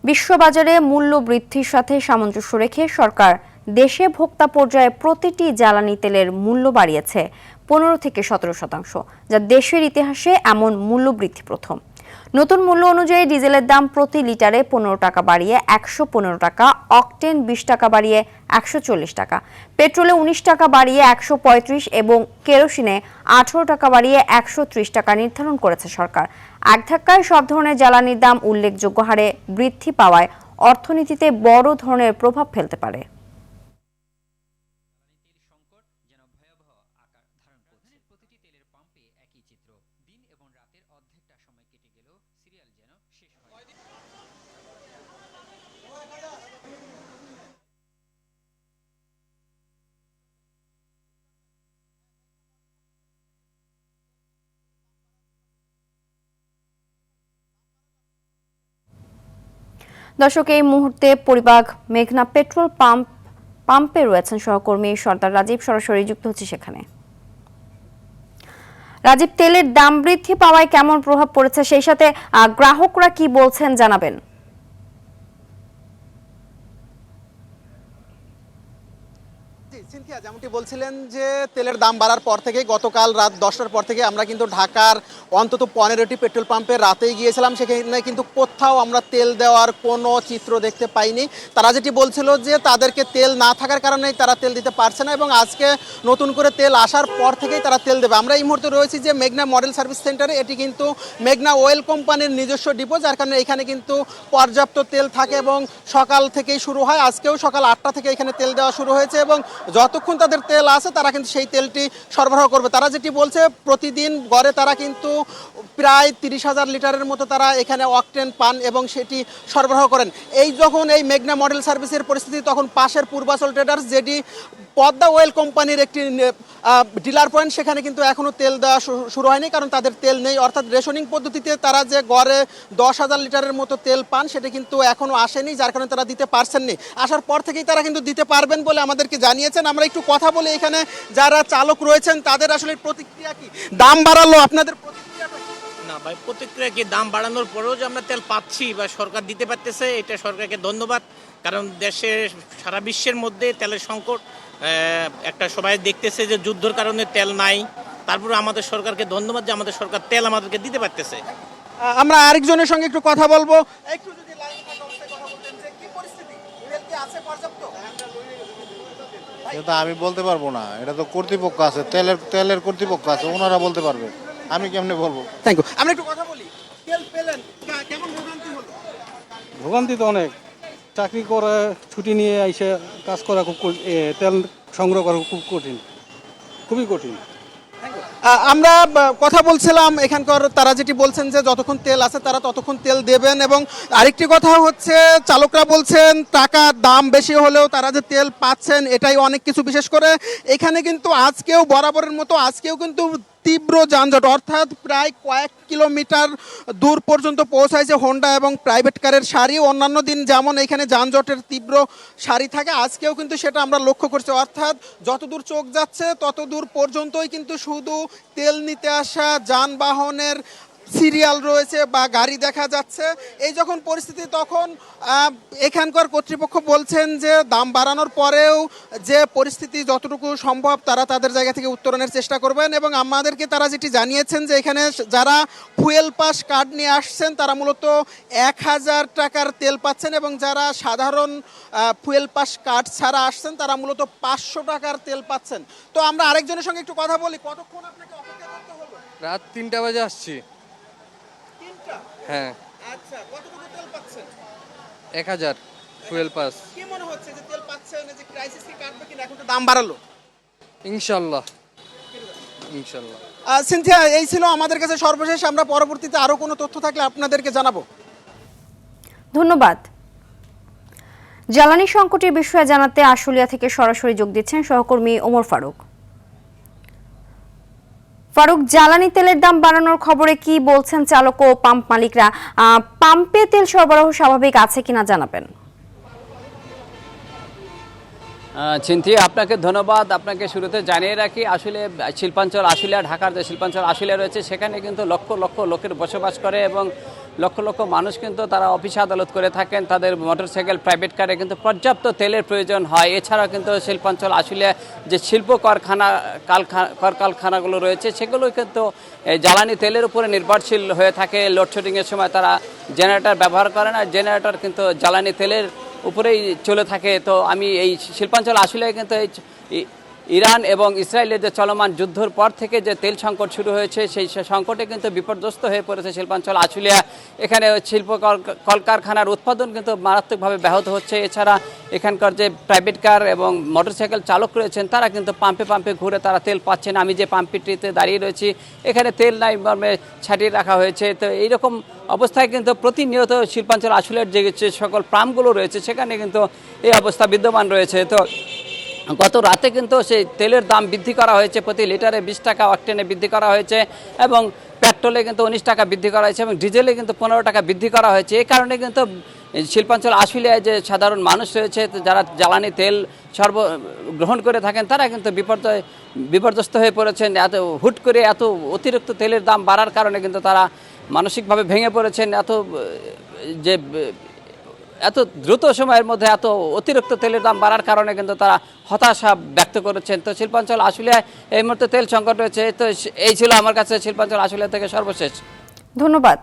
বিশ্ববাজারে মূল্য বৃদ্ধির সাথে সামঞ্জস্য রেখে সরকার দেশে ভোক্তা পর্যায়ে প্রতিটি জ্বালানি তেলের মূল্য বাড়িয়েছে 15 থেকে 17%, যা দেশের ইতিহাসে এমন মূল্য বৃদ্ধি প্রথম। নতুন মূল্য অনুযায়ী ডিজেলের দাম প্রতি লিটারে 15 টাকা বাড়িয়ে 115 টাকা, অকটেন 20 টাকা বাড়িয়ে 140 টাকা, পেট্রোলে 19 টাকা বাড়িয়ে 135 এবং কেরোসিনে 18 টাকা বাড়িয়ে 130 টাকা নির্ধারণ করেছে সরকার। এক ধাক্কায় সব ধরনের জ্বালানির দাম উল্লেখযোগ্য হারে বৃদ্ধি পাওয়ায় অর্থনীতিতে বড় ধরনের প্রভাব ফেলতে পারে। দর্শক, এই মুহূর্তে পরিবাগ মেঘনা পেট্রোল পাম্পে রয়েছেন সহকর্মী সর্দার রাজীব, সরাসরি যুক্ত হচ্ছে সেখানে। রাজীব, তেলের দাম বৃদ্ধি পাওয়ায় কেমন প্রভাব পড়েছে, সেই সাথে গ্রাহকরা কি বলছেন জানাবেন। সিনথিয়া, যেমনটি বলছিলেন যে তেলের দাম বাড়ার পর থেকে গতকাল রাত 10টার পর থেকে আমরা কিন্তু ঢাকার অন্তত 15টি পেট্রোল পাম্পে রাতেই গিয়েছিলাম, সেখানে কিন্তু কোথাও আমরা তেল দেওয়ার কোনো চিত্র দেখতে পাইনি। তারা যেটি বলছিল যে তাদেরকে তেল না থাকার কারণেই তারা তেল দিতে পারছে না এবং আজকে নতুন করে তেল আসার পর থেকেই তারা তেল দেবে। আমরা এই মুহূর্তে রয়েছি যে মেঘনা মডেল সার্ভিস সেন্টারে। এটি কিন্তু মেঘনা অয়েল কোম্পানির নিজস্ব ডিপো, যার কারণে এখানে কিন্তু পর্যাপ্ত তেল থাকে এবং সকাল থেকেই শুরু হয়। আজকেও সকাল 8টা থেকে এখানে তেল দেওয়া শুরু হয়েছে এবং যতক্ষণ তাদের তেল আছে তারা কিন্তু সেই তেলটি সরবরাহ করবে। তারা যেটি বলছে, প্রতিদিন গড়ে তারা কিন্তু প্রায় 30,000 লিটারের মতো তারা এখানে অকটেন পান এবং সেটি সরবরাহ করেন। যখন এই মেঘনা মডেল সার্ভিসের পরিস্থিতি, তখন পাশের পূর্বাচল ট্রেডার্স, যেটি পদ্মা অয়েল কোম্পানির একটি ডিলার পয়েন্ট, সেখানে কিন্তু এখনও তেল দেওয়া শুরু হয়নি, কারণ তাদের তেল নেই। অর্থাৎ রেশনিং পদ্ধতিতে তারা যে গড়ে 10,000 লিটারের মতো তেল পান, সেটা কিন্তু এখনও আসেনি, যার কারণে তারা দিতে পারছেননি। আসার পর থেকেই তারা কিন্তু দিতে পারবেন বলে আমাদেরকে জানিয়েছেন। আমরা একটু কথা বলি এখানে যারা চালক রয়েছেন তাদের আসলে প্রতিক্রিয়া কি। দাম বাড়ালো, আপনাদের প্রতিক্রিয়া না ভাই, প্রতিক্রিয়া কি, দাম বাড়ানোর পরেও যে আমরা তেল পাচ্ছি বা সরকার দিতে পারতেছে, এটা সরকারকে ধন্যবাদ। কারণ দেশের সারা বিশ্বের মধ্যে তেলের সংকট, একটা সবাই দেখতেছে যে যুদ্ধের কারণে তেল নাই। তারপরে আমাদের সরকারকে ধন্যবাদ যে আমাদের সরকার তেল আমাদেরকে দিতে পারতেছে। আমরা আরেকজনের সঙ্গে একটু কথা বলবো। একটু যদি লাইনে থাকা অবস্থায় কথা বলতেন যে কি পরিস্থিতি, তেল কি আছে পর্যাপ্ত? এটা আমি বলতে পারবো না, এটা তো কর্তৃপক্ষ আছে, তেলের কর্তৃপক্ষ আছে, ওনারা বলতে পারবে, আমি কেমনে বলবো। Thank you. আমরা একটু কথা বলি। তেল পেলেন, কেমন ভোগান্তি হলো? ভোগান্তি তো অনেক। চাকরি করে ছুটি নিয়ে এসে কাজ করা খুব তেল সংগ্রহ করা খুব কঠিন, খুবই কঠিন। আমরা কথা বলছিলাম এখানকার, তারা যেটি বলছেন যে যতক্ষণ তেল আছে তারা ততক্ষণ তেল দেবেন। এবং আরেকটি কথা হচ্ছে, চালকরা বলছেন টাকার দাম বেশি হলেও তারা যে তেল পাচ্ছেন এটাই অনেক কিছু। বিশেষ করে এখানে কিন্তু আজকেও বরাবরের মতো আজকেও কিন্তু তীব্র যানজট, অর্থাৎ প্রায় কয়েক কিলোমিটার দূর পর্যন্ত পৌঁছাইছে হোন্ডা এবং প্রাইভেট কারের সারি। অন্যান্য দিন যেমন এখানে যানজটের তীব্র সারি থাকে, আজকেও কিন্তু সেটা আমরা লক্ষ্য করছি। অর্থাৎ যতদূর চোখ যাচ্ছে ততদূর পর্যন্তই কিন্তু শুধু তেল নিতে আসা যানবাহনের সিরিয়াল রয়েছে বা গাড়ি দেখা যাচ্ছে। এই যখন পরিস্থিতি, তখন এখানকার কর্তৃপক্ষ বলছেন যে দাম বাড়ানোর পরেও যে পরিস্থিতি যতটুকু সম্ভব তারা তাদের জায়গা থেকে উত্তরণের চেষ্টা করবেন। এবং আমাদেরকে তারা যেটি জানিয়েছেন যে এখানে যারা ফুয়েল পাস কার্ড নিয়ে আসছেন তারা মূলত 1,000 টাকার তেল পাচ্ছেন এবং যারা সাধারণ ফুয়েল পাস কার্ড ছাড়া আসছেন তারা মূলত 500 টাকার তেল পাচ্ছেন। তো আমরা আরেকজনের সঙ্গে একটু কথা বলি। কতক্ষণ আপনাকে অপেক্ষা করতে হলো? রাত 3টা বাজে আসছি। হ্যাঁ। আচ্ছা, কতটুকু তেল পাচ্ছেন? 1000 ফুয়েল পাস। কি মনে হচ্ছে যে তেল পাচ্ছেন, যে ক্রাইসিস কি কাটবে কিনা? এখন তো দাম বাড়ালো। ইনশাআল্লাহ ইনশাআল্লাহ। সিনথিয়া, এই ছিল আমাদের কাছে সর্বশেষ। আমরা পরবর্তীতে আরো কোনো তথ্য থাকলে আপনাদেরকে জানাবো। ধন্যবাদ। জ্বালানি সংকটের বিষয়ে জানাতে আশুলিয়া থেকে সরাসরি যোগ দিচ্ছেন সহকর্মী ওমর ফারুক। ফারুক, জ্বালানি তেলের দাম বাড়ানোর খবরে কি বলছেন চালক ও পাম্প মালিকরা? পাম্পে তেল সরবরাহ স্বাভাবিক আছে কিনা জানাবেন। চিন্তি, আপনাকে ধন্যবাদ। আপনাকে শুরুতে জানিয়ে রাখি, আসলে শিল্পাঞ্চল আশুলিয়া, ঢাকার যে শিল্পাঞ্চল আশুলিয়া রয়েছে সেখানে কিন্তু লক্ষ লক্ষ লোকের বসবাস করে এবং লক্ষ লক্ষ মানুষ কিন্তু তারা অফিস আদালত করে থাকেন, তাদের মোটরসাইকেল প্রাইভেট কারে কিন্তু পর্যাপ্ত তেলের প্রয়োজন হয়। এছাড়াও কিন্তু শিল্পাঞ্চল আশুলিয়া যে শিল্প কলকারখানাগুলো রয়েছে সেগুলো কিন্তু এই জ্বালানি তেলের উপরে নির্ভরশীল হয়ে থাকে। লোডশেডিংয়ের সময় তারা জেনারেটর ব্যবহার করে না, জেনারেটর কিন্তু জ্বালানি তেলের উপরেই চলে থাকে। তো আমি এই শিল্পাঞ্চল আশুলিয়ায় কিন্তু এই ইরান এবং ইসরায়েলের যে চলমান যুদ্ধের পর থেকে যে তেল সংকট শুরু হয়েছে সেই সংকটে কিন্তু বিপর্যস্ত হয়ে পড়েছে শিল্পাঞ্চল আশুলিয়া। এখানে শিল্প কলকারখানার উৎপাদন কিন্তু মারাত্মকভাবে ব্যাহত হচ্ছে। এছাড়া এখানকার যে প্রাইভেট কার এবং মোটরসাইকেল চালক রয়েছেন তারা কিন্তু পাম্পে পাম্পে ঘুরে তারা তেল পাচ্ছেন। আমি যে পাম্পটিতে দাঁড়িয়ে রয়েছি এখানে তেল নাই মর্মে ছাড়িয়ে রাখা হয়েছে। তো এইরকম অবস্থায় কিন্তু প্রতিনিয়ত শিল্পাঞ্চল আশুলিয়ার যে সকল পাম্পগুলো রয়েছে সেখানে কিন্তু এই অবস্থা বিদ্যমান রয়েছে। তো গত রাতে কিন্তু সেই তেলের দাম বৃদ্ধি করা হয়েছে, প্রতি লিটারে 20 টাকা অকটেনে বৃদ্ধি করা হয়েছে এবং পেট্রোলে কিন্তু 19 টাকা বৃদ্ধি করা হয়েছে এবং ডিজেলে কিন্তু 15 টাকা বৃদ্ধি করা হয়েছে। এই কারণে কিন্তু শিল্পাঞ্চল আশুলিয়ায় যে সাধারণ মানুষ রয়েছে যারা জ্বালানি তেল গ্রহণ করে থাকেন তারা কিন্তু বিপর্যস্ত হয়ে পড়েছেন। এত হুট করে এত অতিরিক্ত তেলের দাম বাড়ার কারণে কিন্তু তারা মানসিকভাবে ভেঙে পড়েছেন। এত দ্রুত সময়ের মধ্যে এত অতিরিক্ত তেলের দাম বাড়ার কারণে কিন্তু তারা হতাশা ব্যক্ত করেছেন। তো শিল্পাঞ্চল আশুলিয়ায় এই মুহূর্তে তেল সংকট রয়েছে। তো এই ছিল আমার কাছে শিল্পাঞ্চল আশুলিয়া থেকে সর্বশেষ। ধন্যবাদ।